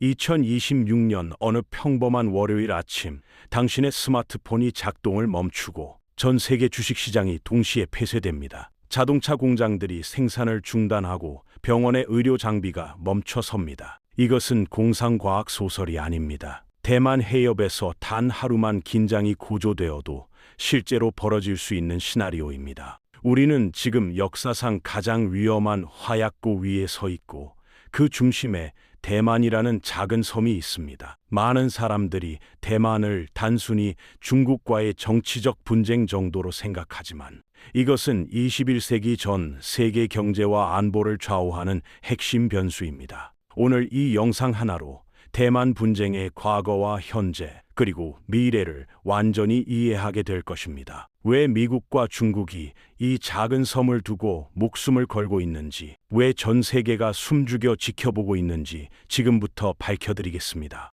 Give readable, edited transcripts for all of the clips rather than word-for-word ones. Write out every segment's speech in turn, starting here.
2026년 어느 평범한 월요일 아침, 당신의 스마트폰이 작동을 멈추고 전 세계 주식시장이 동시에 폐쇄됩니다. 자동차 공장들이 생산을 중단하고 병원의 의료 장비가 멈춰섭니다. 이것은 공상과학 소설이 아닙니다. 대만 해협에서 단 하루만 긴장이 고조되어도 실제로 벌어질 수 있는 시나리오입니다. 우리는 지금 역사상 가장 위험한 화약고 위에 서 있고 그 중심에 대만이라는 작은 섬이 있습니다. 많은 사람들이 대만을 단순히 중국과의 정치적 분쟁 정도로 생각하지만 이것은 21세기 전 세계 경제와 안보를 좌우하는 핵심 변수입니다. 오늘 이 영상 하나로 대만 분쟁의 과거와 현재 그리고 미래를 완전히 이해하게 될 것입니다. 왜 미국과 중국이 이 작은 섬을 두고 목숨을 걸고 있는지, 왜 전 세계가 숨죽여 지켜보고 있는지 지금부터 밝혀드리겠습니다.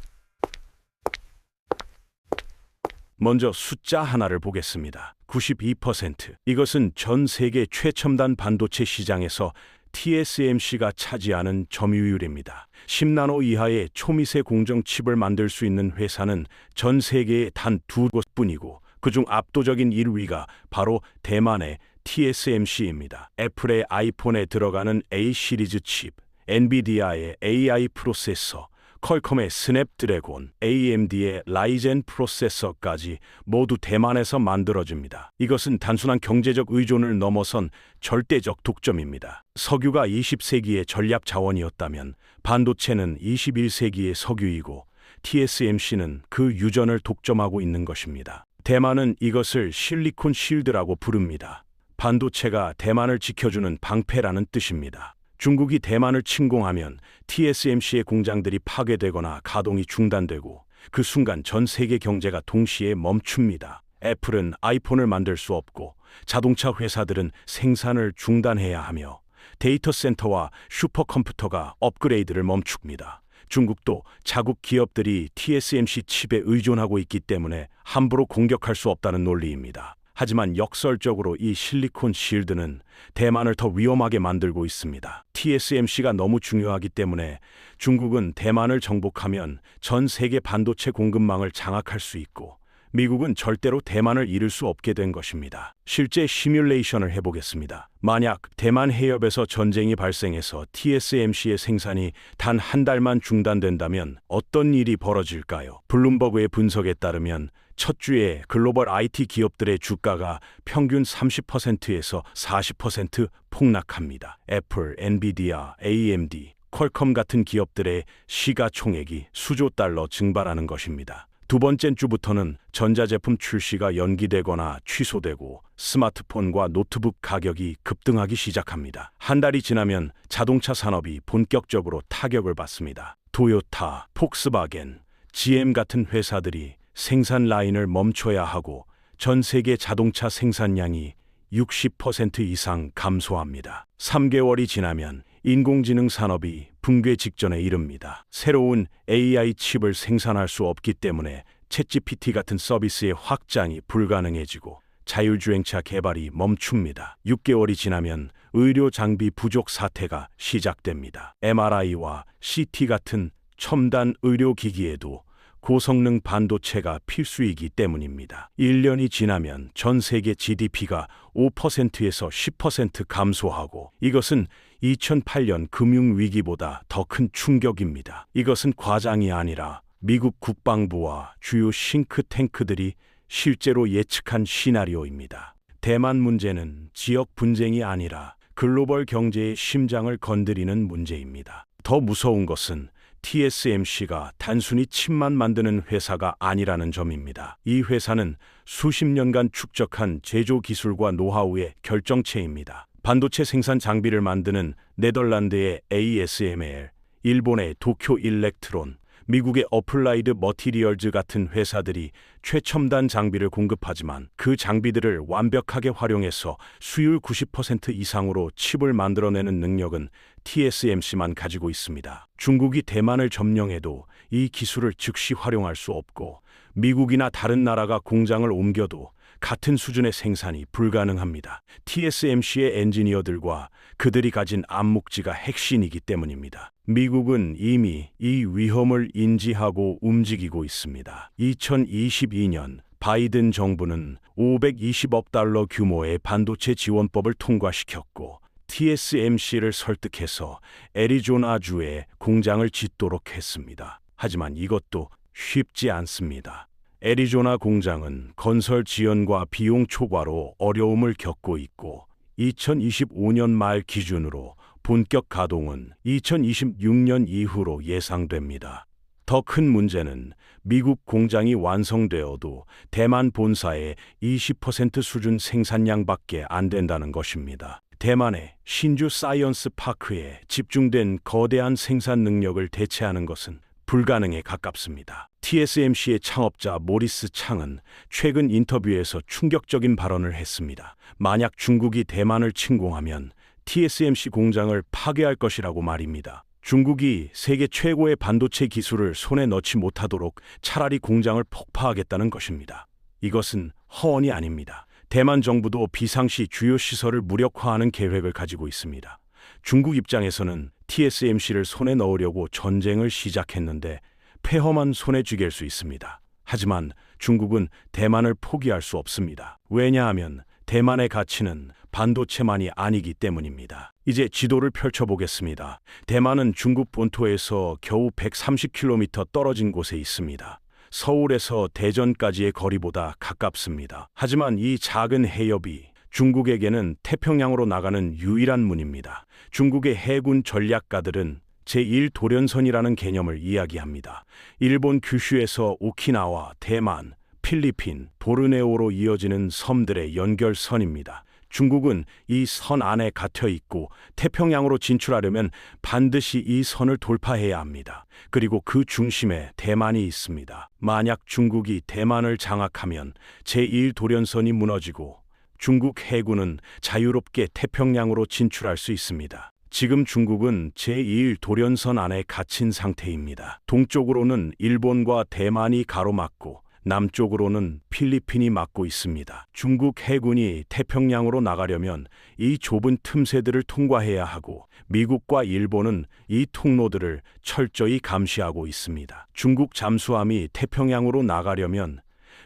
먼저 숫자 하나를 보겠습니다. 92%. 이것은 전 세계 최첨단 반도체 시장에서 TSMC가 차지하는 점유율입니다. 10나노 이하의 초미세 공정 칩을 만들 수 있는 회사는 전 세계에 단 2곳뿐이고 그중 압도적인 1위가 바로 대만의 TSMC입니다. 애플의 아이폰에 들어가는 A 시리즈 칩, 엔비디아의 AI 프로세서, 퀄컴의 스냅드래곤, AMD의 라이젠 프로세서까지 모두 대만에서 만들어집니다. 이것은 단순한 경제적 의존을 넘어선 절대적 독점입니다. 석유가 20세기의 전략 자원이었다면 반도체는 21세기의 석유이고 TSMC는 그 유전을 독점하고 있는 것입니다. 대만은 이것을 실리콘 실드라고 부릅니다. 반도체가 대만을 지켜주는 방패라는 뜻입니다. 중국이 대만을 침공하면 TSMC의 공장들이 파괴되거나 가동이 중단되고 그 순간 전 세계 경제가 동시에 멈춥니다. 애플은 아이폰을 만들 수 없고 자동차 회사들은 생산을 중단해야 하며 데이터 센터와 슈퍼컴퓨터가 업그레이드를 멈춥니다. 중국도 자국 기업들이 TSMC 칩에 의존하고 있기 때문에 함부로 공격할 수 없다는 논리입니다. 하지만 역설적으로 이 실리콘 실드는 대만을 더 위험하게 만들고 있습니다. TSMC가 너무 중요하기 때문에 중국은 대만을 정복하면 전 세계 반도체 공급망을 장악할 수 있고 미국은 절대로 대만을 잃을 수 없게 된 것입니다. 실제 시뮬레이션을 해보겠습니다. 만약 대만 해협에서 전쟁이 발생해서 TSMC의 생산이 단 한 달만 중단된다면 어떤 일이 벌어질까요? 블룸버그의 분석에 따르면 첫 주에 글로벌 IT 기업들의 주가가 평균 30%에서 40% 폭락합니다. 애플, 엔비디아, AMD, 퀄컴 같은 기업들의 시가총액이 수조 달러 증발하는 것입니다. 두 번째 주부터는 전자제품 출시가 연기되거나 취소되고 스마트폰과 노트북 가격이 급등하기 시작합니다. 한 달이 지나면 자동차 산업이 본격적으로 타격을 받습니다. 토요타, 폭스바겐, GM 같은 회사들이 생산 라인을 멈춰야 하고 전 세계 자동차 생산량이 60% 이상 감소합니다. 3개월이 지나면 인공지능 산업이 붕괴 직전에 이릅니다. 새로운 AI 칩을 생산할 수 없기 때문에 챗GPT 같은 서비스의 확장이 불가능해지고 자율주행차 개발이 멈춥니다. 6개월이 지나면 의료 장비 부족 사태가 시작됩니다. MRI와 CT 같은 첨단 의료기기에도 고성능 반도체가 필수이기 때문입니다. 1년이 지나면 전 세계 GDP가 5%에서 10% 감소하고 이것은 2008년 금융위기보다 더 큰 충격입니다. 이것은 과장이 아니라 미국 국방부와 주요 싱크탱크들이 실제로 예측한 시나리오입니다. 대만 문제는 지역 분쟁이 아니라 글로벌 경제의 심장을 건드리는 문제입니다. 더 무서운 것은 TSMC가 단순히 칩만 만드는 회사가 아니라는 점입니다. 이 회사는 수십 년간 축적한 제조 기술과 노하우의 결정체입니다. 반도체 생산 장비를 만드는 네덜란드의 ASML, 일본의 도쿄 일렉트론, 미국의 어플라이드 머티리얼즈 같은 회사들이 최첨단 장비를 공급하지만 그 장비들을 완벽하게 활용해서 수율 90% 이상으로 칩을 만들어내는 능력은 TSMC만 가지고 있습니다. 중국이 대만을 점령해도 이 기술을 즉시 활용할 수 없고 미국이나 다른 나라가 공장을 옮겨도 같은 수준의 생산이 불가능합니다. TSMC의 엔지니어들과 그들이 가진 암묵지가 핵심이기 때문입니다. 미국은 이미 이 위험을 인지하고 움직이고 있습니다. 2022년 바이든 정부는 520억 달러 규모의 반도체 지원법을 통과시켰고 TSMC를 설득해서 애리조나주에 공장을 짓도록 했습니다. 하지만 이것도 쉽지 않습니다. 애리조나 공장은 건설 지연과 비용 초과로 어려움을 겪고 있고 2025년 말 기준으로 본격 가동은 2026년 이후로 예상됩니다. 더 큰 문제는 미국 공장이 완성되어도 대만 본사의 20% 수준 생산량밖에 안 된다는 것입니다. 대만의 신주 사이언스 파크에 집중된 거대한 생산 능력을 대체하는 것은 불가능에 가깝습니다. TSMC의 창업자 모리스 창은 최근 인터뷰에서 충격적인 발언을 했습니다. 만약 중국이 대만을 침공하면 TSMC 공장을 파괴할 것이라고 말입니다. 중국이 세계 최고의 반도체 기술을 손에 넣지 못하도록 차라리 공장을 폭파하겠다는 것입니다. 이것은 허언이 아닙니다. 대만 정부도 비상시 주요 시설을 무력화하는 계획을 가지고 있습니다. 중국 입장에서는 TSMC를 손에 넣으려고 전쟁을 시작했는데 폐허만 손에 쥐갤 수 있습니다. 하지만 중국은 대만을 포기할 수 없습니다. 왜냐하면 대만의 가치는 반도체만이 아니기 때문입니다. 이제 지도를 펼쳐보겠습니다. 대만은 중국 본토에서 겨우 130km 떨어진 곳에 있습니다. 서울에서 대전까지의 거리보다 가깝습니다. 하지만 이 작은 해협이 중국에게는 태평양으로 나가는 유일한 문입니다. 중국의 해군 전략가들은 제1도련선이라는 개념을 이야기합니다. 일본 규슈에서 오키나와, 대만, 필리핀, 보르네오로 이어지는 섬들의 연결선입니다. 중국은 이 선 안에 갇혀 있고 태평양으로 진출하려면 반드시 이 선을 돌파해야 합니다. 그리고 그 중심에 대만이 있습니다. 만약 중국이 대만을 장악하면 제1도련선이 무너지고 중국 해군은 자유롭게 태평양으로 진출할 수 있습니다. 지금 중국은 제1도련선 안에 갇힌 상태입니다. 동쪽으로는 일본과 대만이 가로막고 남쪽으로는 필리핀이 막고 있습니다. 중국 해군이 태평양으로 나가려면 이 좁은 틈새들을 통과해야 하고 미국과 일본은 이 통로들을 철저히 감시하고 있습니다. 중국 잠수함이 태평양으로 나가려면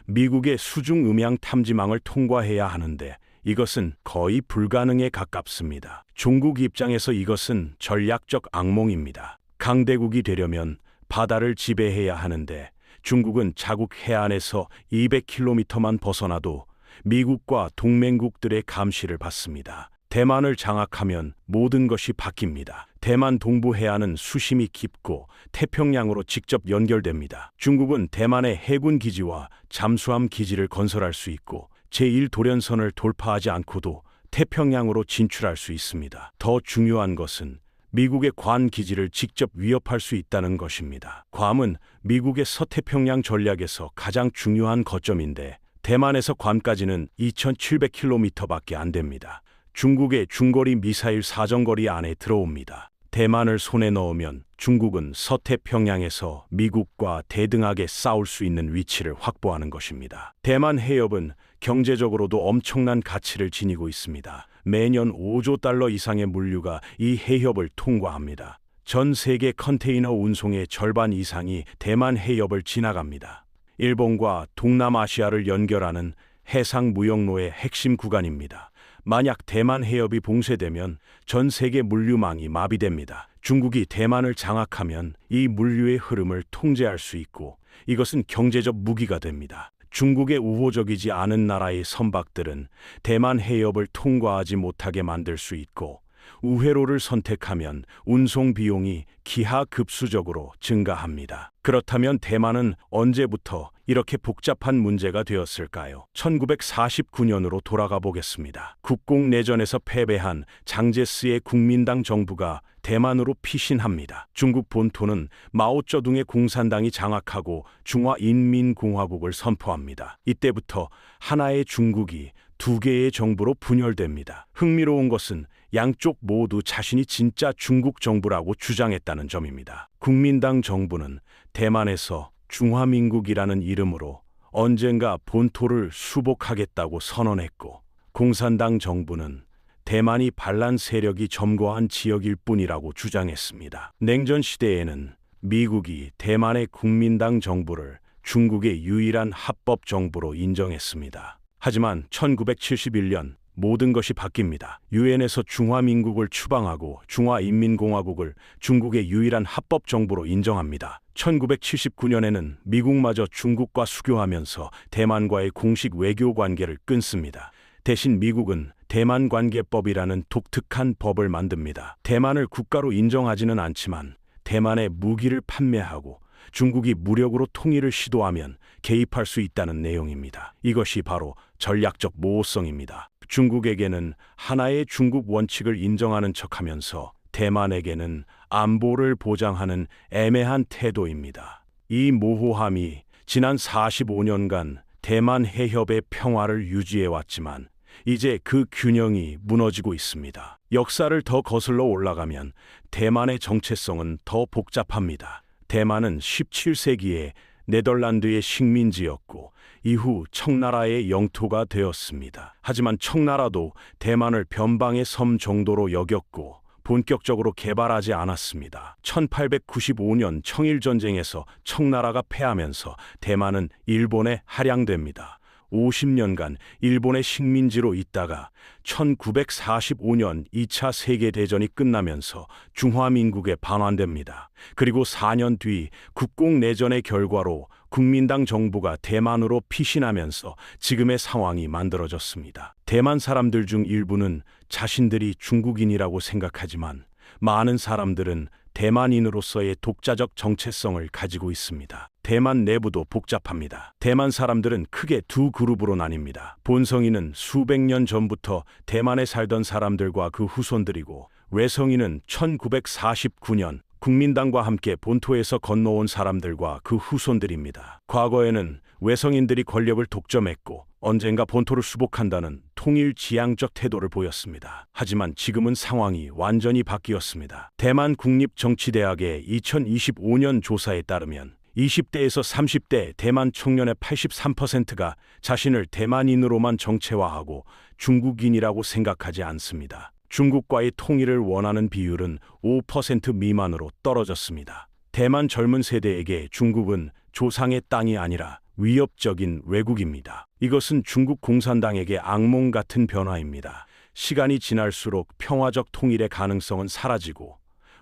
미국의 수중 음향 탐지망을 통과해야 하는데 이것은 거의 불가능에 가깝습니다. 중국 입장에서 이것은 전략적 악몽입니다. 강대국이 되려면 바다를 지배해야 하는데 중국은 자국 해안에서 200km만 벗어나도 미국과 동맹국들의 감시를 받습니다. 대만을 장악하면 모든 것이 바뀝니다. 대만 동부 해안은 수심이 깊고 태평양으로 직접 연결됩니다. 중국은 대만의 해군 기지와 잠수함 기지를 건설할 수 있고 제1도련선을 돌파하지 않고도 태평양으로 진출할 수 있습니다. 더 중요한 것은 미국의 괌 기지를 직접 위협할 수 있다는 것입니다. 괌은 미국의 서태평양 전략에서 가장 중요한 거점인데 대만에서 괌까지는 2,700km밖에 안 됩니다. 중국의 중거리 미사일 사정거리 안에 들어옵니다. 대만을 손에 넣으면 중국은 서태평양에서 미국과 대등하게 싸울 수 있는 위치를 확보하는 것입니다. 대만 해협은 경제적으로도 엄청난 가치를 지니고 있습니다. 매년 5조 달러 이상의 물류가 이 해협을 통과합니다. 전 세계 컨테이너 운송의 절반 이상이 대만 해협을 지나갑니다. 일본과 동남아시아를 연결하는 해상 무역로의 핵심 구간입니다. 만약 대만 해협이 봉쇄되면 전 세계 물류망이 마비됩니다. 중국이 대만을 장악하면 이 물류의 흐름을 통제할 수 있고 이것은 경제적 무기가 됩니다. 중국의 우호적이지 않은 나라의 선박들은 대만 해협을 통과하지 못하게 만들 수 있고 우회로를 선택하면 운송 비용이 기하급수적으로 증가합니다. 그렇다면 대만은 언제부터 이렇게 복잡한 문제가 되었을까요? 1949년으로 돌아가 보겠습니다. 국공내전에서 패배한 장제스의 국민당 정부가 대만으로 피신합니다. 중국 본토는 마오쩌둥의 공산당이 장악하고 중화인민공화국을 선포합니다. 이때부터 하나의 중국이 두 개의 정부로 분열됩니다. 흥미로운 것은 양쪽 모두 자신이 진짜 중국 정부라고 주장했다는 점입니다. 국민당 정부는 대만에서 중화민국이라는 이름으로 언젠가 본토를 수복하겠다고 선언했고, 공산당 정부는 대만이 반란 세력이 점거한 지역일 뿐이라고 주장했습니다. 냉전 시대에는 미국이 대만의 국민당 정부를 중국의 유일한 합법 정부로 인정했습니다. 하지만 1971년 모든 것이 바뀝니다. 유엔에서 중화민국을 추방하고 중화인민공화국을 중국의 유일한 합법 정부로 인정합니다. 1979년에는 미국마저 중국과 수교하면서 대만과의 공식 외교 관계를 끊습니다. 대신 미국은 대만관계법이라는 독특한 법을 만듭니다. 대만을 국가로 인정하지는 않지만 대만에 무기를 판매하고 중국이 무력으로 통일을 시도하면 개입할 수 있다는 내용입니다. 이것이 바로 전략적 모호성입니다. 중국에게는 하나의 중국 원칙을 인정하는 척하면서 대만에게는 안보를 보장하는 애매한 태도입니다. 이 모호함이 지난 45년간 대만 해협의 평화를 유지해왔지만 이제 그 균형이 무너지고 있습니다. 역사를 더 거슬러 올라가면 대만의 정체성은 더 복잡합니다. 대만은 17세기에 네덜란드의 식민지였고 이후 청나라의 영토가 되었습니다. 하지만 청나라도 대만을 변방의 섬 정도로 여겼고 본격적으로 개발하지 않았습니다. 1895년 청일전쟁에서 청나라가 패하면서 대만은 일본에 할양됩니다. 50년간 일본의 식민지로 있다가 1945년 2차 세계대전이 끝나면서 중화민국에 반환됩니다. 그리고 4년 뒤 국공내전의 결과로 국민당 정부가 대만으로 피신하면서 지금의 상황이 만들어졌습니다. 대만 사람들 중 일부는 자신들이 중국인이라고 생각하지만 많은 사람들은 대만인으로서의 독자적 정체성을 가지고 있습니다. 대만 내부도 복잡합니다. 대만 사람들은 크게 두 그룹으로 나뉩니다. 본성인은 수백 년 전부터 대만에 살던 사람들과 그 후손들이고, 외성인은 1949년 국민당과 함께 본토에서 건너온 사람들과 그 후손들입니다. 과거에는 외성인들이 권력을 독점했고 언젠가 본토를 수복한다는 통일지향적 태도를 보였습니다. 하지만 지금은 상황이 완전히 바뀌었습니다. 대만 국립정치대학의 2025년 조사에 따르면 20대에서 30대 대만 청년의 83%가 자신을 대만인으로만 정체화하고 중국인이라고 생각하지 않습니다. 중국과의 통일을 원하는 비율은 5% 미만으로 떨어졌습니다. 대만 젊은 세대에게 중국은 조상의 땅이 아니라 위협적인 외국입니다. 이것은 중국 공산당에게 악몽 같은 변화입니다. 시간이 지날수록 평화적 통일의 가능성은 사라지고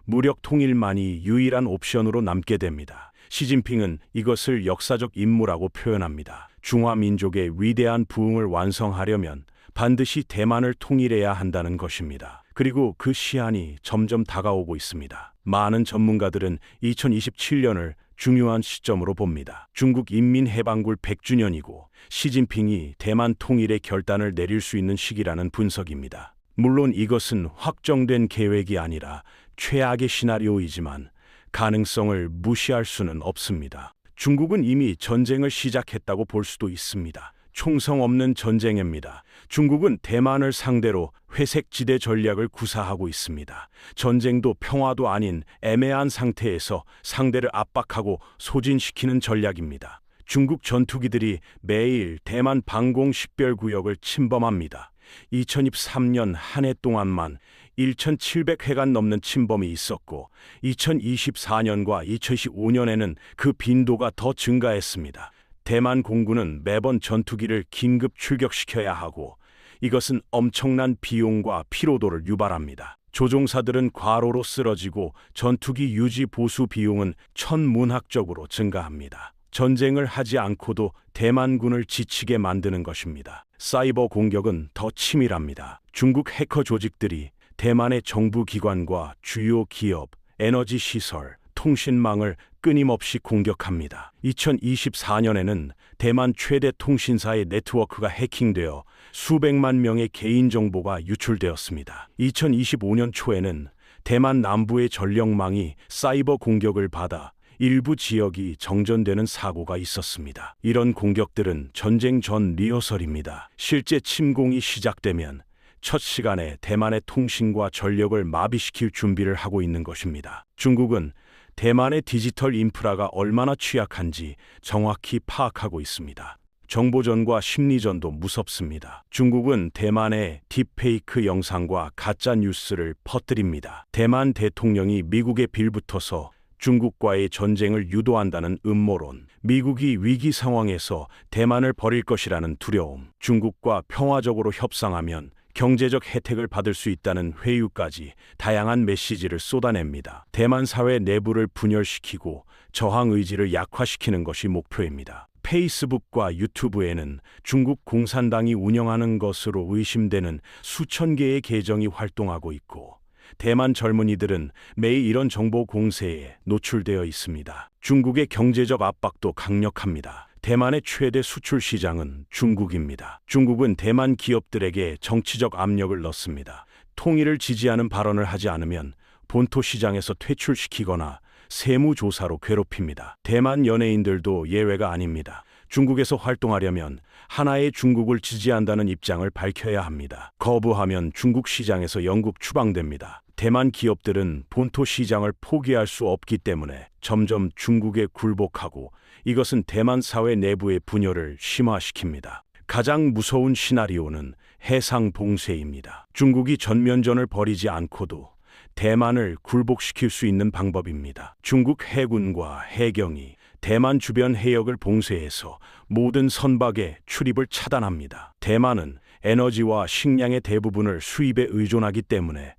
무력 통일만이 유일한 옵션으로 남게 됩니다. 시진핑은 이것을 역사적 임무라고 표현합니다. 중화민족의 위대한 부흥을 완성하려면 반드시 대만을 통일해야 한다는 것입니다. 그리고 그 시한이 점점 다가오고 있습니다. 많은 전문가들은 2027년을 중요한 시점으로 봅니다. 중국 인민해방굴 100주년이고 시진핑이 대만 통일의 결단을 내릴 수 있는 시기라는 분석입니다. 물론 이것은 확정된 계획이 아니라 최악의 시나리오이지만 가능성을 무시할 수는 없습니다. 중국은 이미 전쟁을 시작했다고 볼 수도 있습니다. 총성 없는 전쟁입니다. 중국은 대만을 상대로 회색지대 전략을 구사하고 있습니다. 전쟁도 평화도 아닌 애매한 상태에서 상대를 압박하고 소진시키는 전략입니다. 중국 전투기들이 매일 대만 방공 식별구역을 침범합니다. 2023년 한 해 동안만 1,700회가 넘는 침범이 있었고 2024년과 2025년에는 그 빈도가 더 증가했습니다. 대만 공군은 매번 전투기를 긴급 출격시켜야 하고 이것은 엄청난 비용과 피로도를 유발합니다. 조종사들은 과로로 쓰러지고 전투기 유지 보수 비용은 천문학적으로 증가합니다. 전쟁을 하지 않고도 대만군을 지치게 만드는 것입니다. 사이버 공격은 더 치밀합니다. 중국 해커 조직들이 대만의 정부 기관과 주요 기업, 에너지 시설, 통신망을 끊임없이 공격합니다. 2024년에는 대만 최대 통신사의 네트워크가 해킹되어 수백만 명의 개인정보가 유출되었습니다. 2025년 초에는 대만 남부의 전력망이 사이버 공격을 받아 일부 지역이 정전되는 사고가 있었습니다. 이런 공격들은 전쟁 전 리허설입니다. 실제 침공이 시작되면 첫 시간에 대만의 통신과 전력을 마비시킬 준비를 하고 있는 것입니다. 중국은 대만의 디지털 인프라가 얼마나 취약한지 정확히 파악하고 있습니다. 정보전과 심리전도 무섭습니다. 중국은 대만의 딥페이크 영상과 가짜 뉴스를 퍼뜨립니다. 대만 대통령이 미국에 빌붙어서 중국과의 전쟁을 유도한다는 음모론, 미국이 위기 상황에서 대만을 버릴 것이라는 두려움, 중국과 평화적으로 협상하면 경제적 혜택을 받을 수 있다는 회유까지 다양한 메시지를 쏟아냅니다. 대만 사회 내부를 분열시키고 저항 의지를 약화시키는 것이 목표입니다. 페이스북과 유튜브에는 중국 공산당이 운영하는 것으로 의심되는 수천 개의 계정이 활동하고 있고, 대만 젊은이들은 매일 이런 정보 공세에 노출되어 있습니다. 중국의 경제적 압박도 강력합니다. 대만의 최대 수출 시장은 중국입니다. 중국은 대만 기업들에게 정치적 압력을 넣습니다. 통일을 지지하는 발언을 하지 않으면 본토 시장에서 퇴출시키거나 세무조사로 괴롭힙니다. 대만 연예인들도 예외가 아닙니다. 중국에서 활동하려면 하나의 중국을 지지한다는 입장을 밝혀야 합니다. 거부하면 중국 시장에서 영국 추방됩니다. 대만 기업들은 본토 시장을 포기할 수 없기 때문에 점점 중국에 굴복하고, 이것은 대만 사회 내부의 분열을 심화시킵니다. 가장 무서운 시나리오는 해상 봉쇄입니다. 중국이 전면전을 벌이지 않고도 대만을 굴복시킬 수 있는 방법입니다. 중국 해군과 해경이 대만 주변 해역을 봉쇄해서 모든 선박의 출입을 차단합니다. 대만은 에너지와 식량의 대부분을 수입에 의존하기 때문에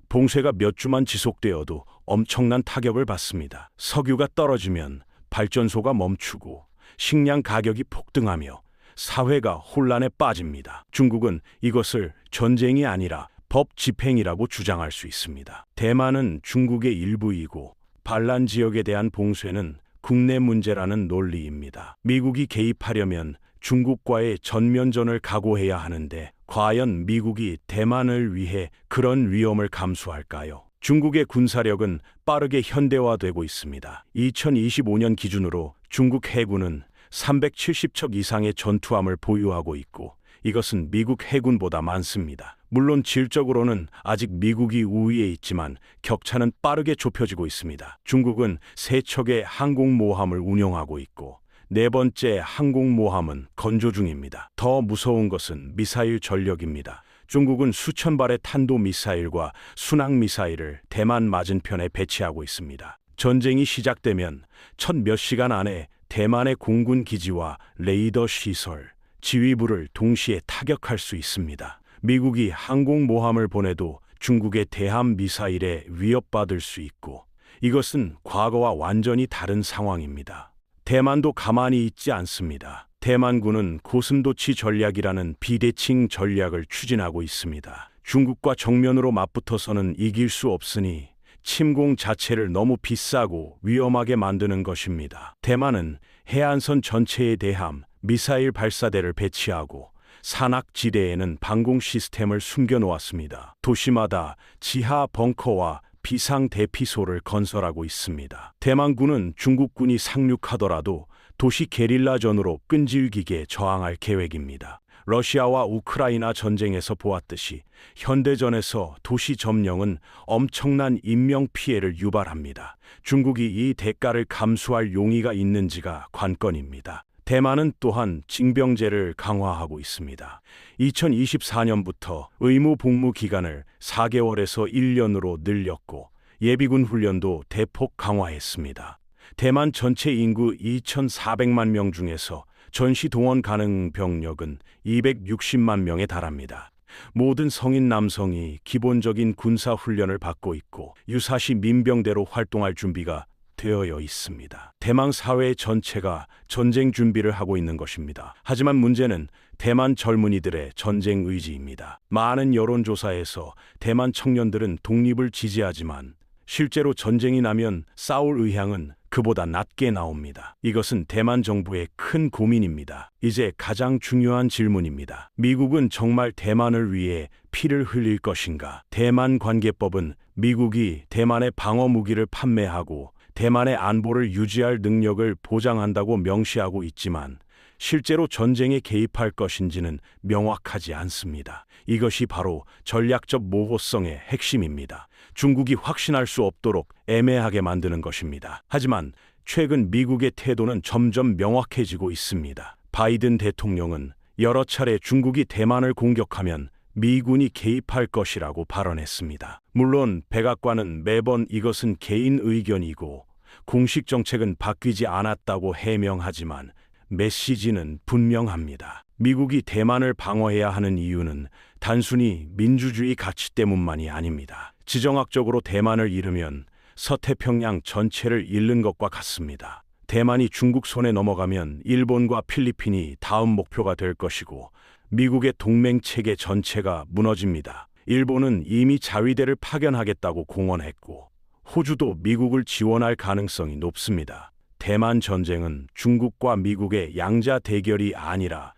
봉쇄가 몇 주만 지속되어도 엄청난 타격을 받습니다. 석유가 떨어지면 발전소가 멈추고 식량 가격이 폭등하며 사회가 혼란에 빠집니다. 중국은 이것을 전쟁이 아니라 법 집행이라고 주장할 수 있습니다. 대만은 중국의 일부이고 반란 지역에 대한 봉쇄는 국내 문제라는 논리입니다. 미국이 개입하려면 중국과의 전면전을 각오해야 하는데, 과연 미국이 대만을 위해 그런 위험을 감수할까요? 중국의 군사력은 빠르게 현대화되고 있습니다. 2025년 기준으로 중국 해군은 370척 이상의 전투함을 보유하고 있고, 이것은 미국 해군보다 많습니다. 물론 질적으로는 아직 미국이 우위에 있지만 격차는 빠르게 좁혀지고 있습니다. 중국은 3척의 항공모함을 운영하고 있고, 4번째 항공모함은 건조 중입니다. 더 무서운 것은 미사일 전력입니다. 중국은 수천 발의 탄도미사일과 순항미사일을 대만 맞은편에 배치하고 있습니다. 전쟁이 시작되면 첫 몇 시간 안에 대만의 공군 기지와 레이더 시설, 지휘부를 동시에 타격할 수 있습니다. 미국이 항공모함을 보내도 중국의 대함 미사일에 위협받을 수 있고, 이것은 과거와 완전히 다른 상황입니다. 대만도 가만히 있지 않습니다. 대만군은 고슴도치 전략이라는 비대칭 전략을 추진하고 있습니다. 중국과 정면으로 맞붙어서는 이길 수 없으니 침공 자체를 너무 비싸고 위험하게 만드는 것입니다. 대만은 해안선 전체에 대함, 미사일 발사대를 배치하고 산악지대에는 방공 시스템을 숨겨놓았습니다. 도시마다 지하 벙커와 비상 대피소를 건설하고 있습니다. 대만군은 중국군이 상륙하더라도 도시 게릴라전으로 끈질기게 저항할 계획입니다. 러시아와 우크라이나 전쟁에서 보았듯이 현대전에서 도시 점령은 엄청난 인명피해를 유발합니다. 중국이 이 대가를 감수할 용의가 있는지가 관건입니다. 대만은 또한 징병제를 강화하고 있습니다. 2024년부터 의무 복무 기간을 4개월에서 1년으로 늘렸고, 예비군 훈련도 대폭 강화했습니다. 대만 전체 인구 2,400만 명 중에서 전시 동원 가능 병력은 260만 명에 달합니다. 모든 성인 남성이 기본적인 군사 훈련을 받고 있고, 유사시 민병대로 활동할 준비가 되어 있습니다. 대만 사회 전체가 전쟁 준비를 하고 있는 것입니다. 하지만 문제는 대만 젊은이들의 전쟁 의지입니다. 많은 여론조사에서 대만 청년들은 독립을 지지하지만 실제로 전쟁이 나면 싸울 의향은 그보다 낮게 나옵니다. 이것은 대만 정부의 큰 고민입니다. 이제 가장 중요한 질문입니다. 미국은 정말 대만을 위해 피를 흘릴 것인가? 대만 관계법은 미국이 대만에 방어 무기를 판매하고 대만의 안보를 유지할 능력을 보장한다고 명시하고 있지만, 실제로 전쟁에 개입할 것인지는 명확하지 않습니다. 이것이 바로 전략적 모호성의 핵심입니다. 중국이 확신할 수 없도록 애매하게 만드는 것입니다. 하지만 최근 미국의 태도는 점점 명확해지고 있습니다. 바이든 대통령은 여러 차례 중국이 대만을 공격하면 미군이 개입할 것이라고 발언했습니다. 물론 백악관은 매번 이것은 개인 의견이고 공식 정책은 바뀌지 않았다고 해명하지만 메시지는 분명합니다. 미국이 대만을 방어해야 하는 이유는 단순히 민주주의 가치 때문만이 아닙니다. 지정학적으로 대만을 잃으면 서태평양 전체를 잃는 것과 같습니다. 대만이 중국 손에 넘어가면 일본과 필리핀이 다음 목표가 될 것이고 미국의 동맹 체계 전체가 무너집니다. 일본은 이미 자위대를 파견하겠다고 공언했고 호주도 미국을 지원할 가능성이 높습니다. 대만 전쟁은 중국과 미국의 양자 대결이 아니라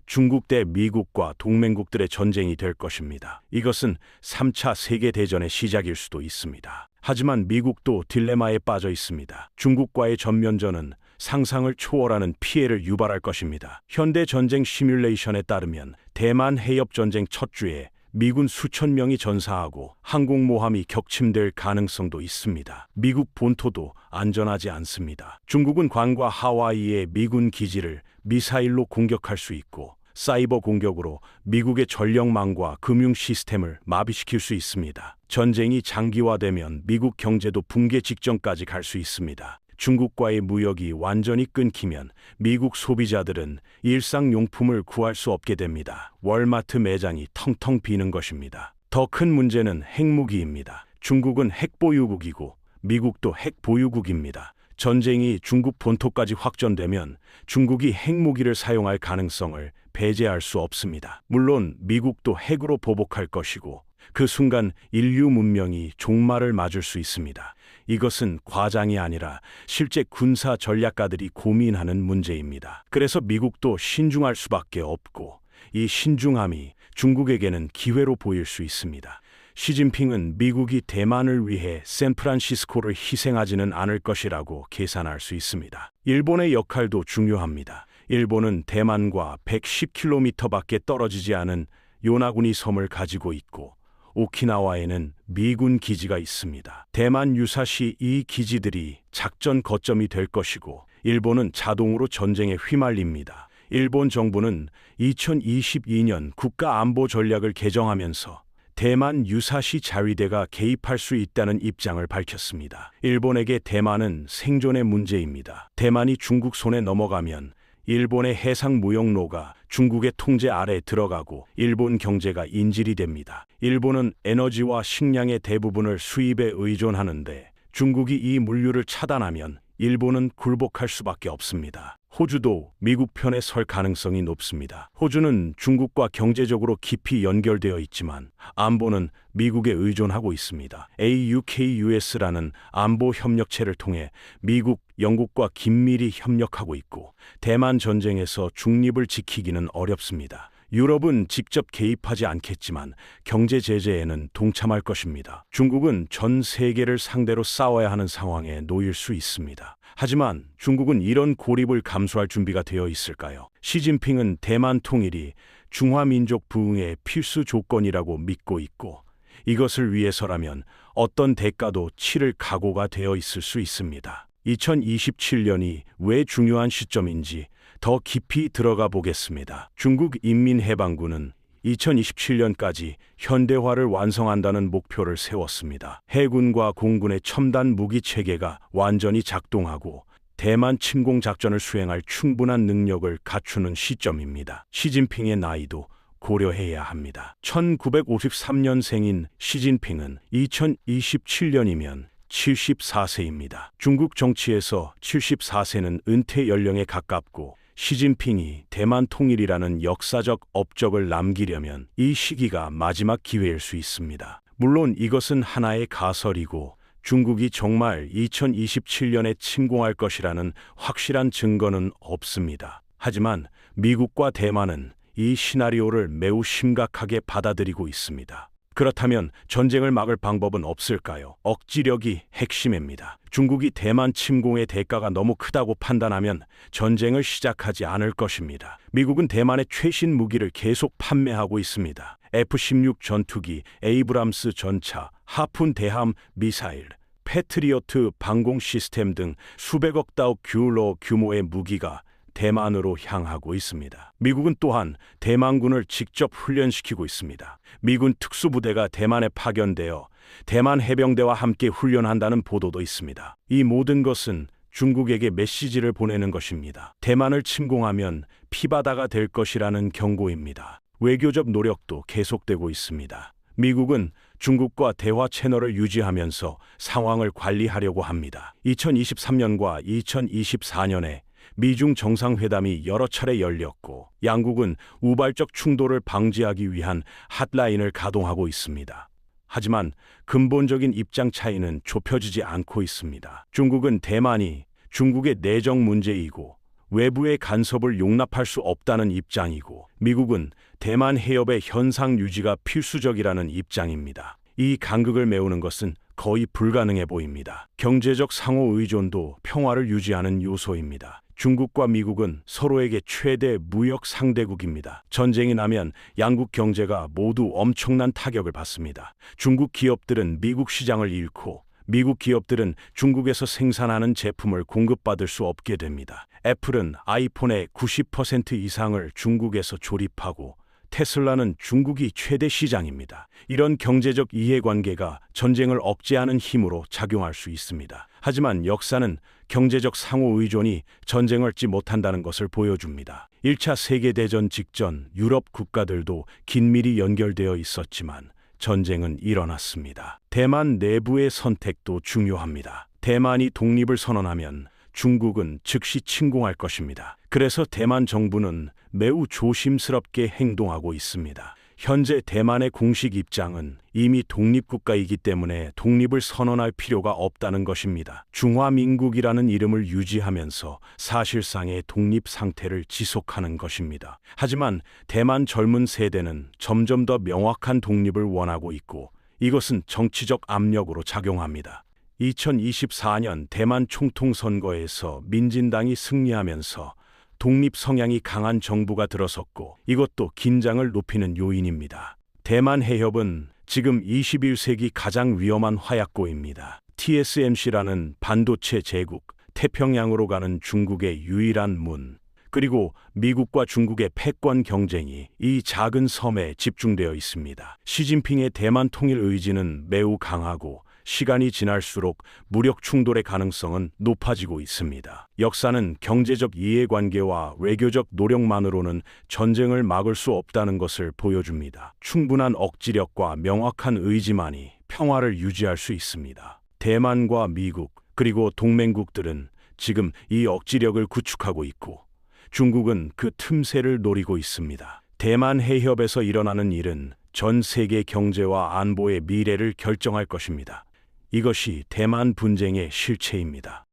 중국 대 미국과 동맹국들의 전쟁이 될 것입니다. 이것은 3차 세계대전의 시작일 수도 있습니다. 하지만 미국도 딜레마에 빠져 있습니다. 중국과의 전면전은 상상을 초월하는 피해를 유발할 것입니다. 현대전쟁 시뮬레이션에 따르면 대만 해협전쟁 첫 주에 미군 수천 명이 전사하고 항공모함이 격침될 가능성도 있습니다. 미국 본토도 안전하지 않습니다. 중국은 괌과 하와이의 미군 기지를 미사일로 공격할 수 있고 사이버 공격으로 미국의 전력망과 금융 시스템을 마비시킬 수 있습니다. 전쟁이 장기화되면 미국 경제도 붕괴 직전까지 갈 수 있습니다. 중국과의 무역이 완전히 끊기면 미국 소비자들은 일상용품을 구할 수 없게 됩니다. 월마트 매장이 텅텅 비는 것입니다. 더 큰 문제는 핵무기입니다. 중국은 핵보유국이고 미국도 핵보유국입니다. 전쟁이 중국 본토까지 확전되면 중국이 핵무기를 사용할 가능성을 배제할 수 없습니다. 물론 미국도 핵으로 보복할 것이고 그 순간 인류 문명이 종말을 맞을 수 있습니다. 이것은 과장이 아니라 실제 군사 전략가들이 고민하는 문제입니다. 그래서 미국도 신중할 수밖에 없고 이 신중함이 중국에게는 기회로 보일 수 있습니다. 시진핑은 미국이 대만을 위해 샌프란시스코를 희생하지는 않을 것이라고 계산할 수 있습니다. 일본의 역할도 중요합니다. 일본은 대만과 110km밖에 떨어지지 않은 요나구니 섬을 가지고 있고 오키나와에는 미군 기지가 있습니다. 대만 유사시 이 기지들이 작전 거점이 될 것이고 일본은 자동으로 전쟁에 휘말립니다. 일본 정부는 2022년 국가안보 전략을 개정하면서 대만 유사시 자위대가 개입할 수 있다는 입장을 밝혔습니다. 일본에게 대만은 생존의 문제입니다. 대만이 중국 손에 넘어가면 일본의 해상 무역로가 중국의 통제 아래 들어가고 일본 경제가 인질이 됩니다. 일본은 에너지와 식량의 대부분을 수입에 의존하는데 중국이 이 물류를 차단하면 일본은 굴복할 수밖에 없습니다. 호주도 미국 편에 설 가능성이 높습니다. 호주는 중국과 경제적으로 깊이 연결되어 있지만 안보는 미국에 의존하고 있습니다. AUKUS라는 안보 협력체를 통해 미국, 영국과 긴밀히 협력하고 있고 대만 전쟁에서 중립을 지키기는 어렵습니다. 유럽은 직접 개입하지 않겠지만 경제 제재에는 동참할 것입니다. 중국은 전 세계를 상대로 싸워야 하는 상황에 놓일 수 있습니다. 하지만 중국은 이런 고립을 감수할 준비가 되어 있을까요? 시진핑은 대만 통일이 중화민족 부흥의 필수 조건이라고 믿고 있고 이것을 위해서라면 어떤 대가도 치를 각오가 되어 있을 수 있습니다. 2027년이 왜 중요한 시점인지 더 깊이 들어가 보겠습니다. 중국 인민해방군은 2027년까지 현대화를 완성한다는 목표를 세웠습니다. 해군과 공군의 첨단 무기 체계가 완전히 작동하고 대만 침공 작전을 수행할 충분한 능력을 갖추는 시점입니다. 시진핑의 나이도 고려해야 합니다. 1953년생인 시진핑은 2027년이면 74세입니다. 중국 정치에서 74세는 은퇴 연령에 가깝고 시진핑이 대만 통일이라는 역사적 업적을 남기려면 이 시기가 마지막 기회일 수 있습니다. 물론 이것은 하나의 가설이고 중국이 정말 2027년에 침공할 것이라는 확실한 증거는 없습니다. 하지만 미국과 대만은 이 시나리오를 매우 심각하게 받아들이고 있습니다. 그렇다면 전쟁을 막을 방법은 없을까요? 억지력이 핵심입니다. 중국이 대만 침공의 대가가 너무 크다고 판단하면 전쟁을 시작하지 않을 것입니다. 미국은 대만의 최신 무기를 계속 판매하고 있습니다. F-16 전투기, 에이브람스 전차, 하푼 대함 미사일, 패트리어트 방공 시스템 등 수백억 달러 규모의 무기가 대만으로 향하고 있습니다. 미국은 또한 대만군을 직접 훈련시키고 있습니다. 미군 특수부대가 대만에 파견되어 대만 해병대와 함께 훈련한다는 보도도 있습니다. 이 모든 것은 중국에게 메시지를 보내는 것입니다. 대만을 침공하면 피바다가 될 것이라는 경고입니다. 외교적 노력도 계속되고 있습니다. 미국은 중국과 대화 채널을 유지하면서 상황을 관리하려고 합니다. 2023년과 2024년에 미중 정상회담이 여러 차례 열렸고 양국은 우발적 충돌을 방지하기 위한 핫라인을 가동하고 있습니다. 하지만 근본적인 입장 차이는 좁혀지지 않고 있습니다. 중국은 대만이 중국의 내정 문제이고 외부의 간섭을 용납할 수 없다는 입장이고 미국은 대만 해협의 현상 유지가 필수적이라는 입장입니다. 이 간극을 메우는 것은 거의 불가능해 보입니다. 경제적 상호 의존도 평화를 유지하는 요소입니다. 중국과 미국은 서로에게 최대 무역 상대국입니다. 전쟁이 나면 양국 경제가 모두 엄청난 타격을 받습니다. 중국 기업들은 미국 시장을 잃고 미국 기업들은 중국에서 생산하는 제품을 공급받을 수 없게 됩니다. 애플은 아이폰의 90% 이상을 중국에서 조립하고 테슬라는 중국이 최대 시장입니다. 이런 경제적 이해관계가 전쟁을 억제하는 힘으로 작용할 수 있습니다. 하지만 역사는 경제적 상호 의존이 전쟁을 지 못한다는 것을 보여줍니다. 1차 세계대전 직전 유럽 국가들도 긴밀히 연결되어 있었지만 전쟁은 일어났습니다. 대만 내부의 선택도 중요합니다. 대만이 독립을 선언하면 중국은 즉시 침공할 것입니다. 그래서 대만 정부는 매우 조심스럽게 행동하고 있습니다. 현재 대만의 공식 입장은 이미 독립국가이기 때문에 독립을 선언할 필요가 없다는 것입니다. 중화민국이라는 이름을 유지하면서 사실상의 독립 상태를 지속하는 것입니다. 하지만 대만 젊은 세대는 점점 더 명확한 독립을 원하고 있고 이것은 정치적 압력으로 작용합니다. 2024년 대만 총통 선거에서 민진당이 승리하면서 독립 성향이 강한 정부가 들어섰고 이것도 긴장을 높이는 요인입니다. 대만 해협은 지금 21세기 가장 위험한 화약고입니다. TSMC라는 반도체 제국, 태평양으로 가는 중국의 유일한 문, 그리고 미국과 중국의 패권 경쟁이 이 작은 섬에 집중되어 있습니다. 시진핑의 대만 통일 의지는 매우 강하고 시간이 지날수록 무력 충돌의 가능성은 높아지고 있습니다. 역사는 경제적 이해관계와 외교적 노력만으로는 전쟁을 막을 수 없다는 것을 보여줍니다. 충분한 억지력과 명확한 의지만이 평화를 유지할 수 있습니다. 대만과 미국, 그리고 동맹국들은 지금 이 억지력을 구축하고 있고 중국은 그 틈새를 노리고 있습니다. 대만 해협에서 일어나는 일은 전 세계 경제와 안보의 미래를 결정할 것입니다. 이것이 대만 분쟁의 실체입니다.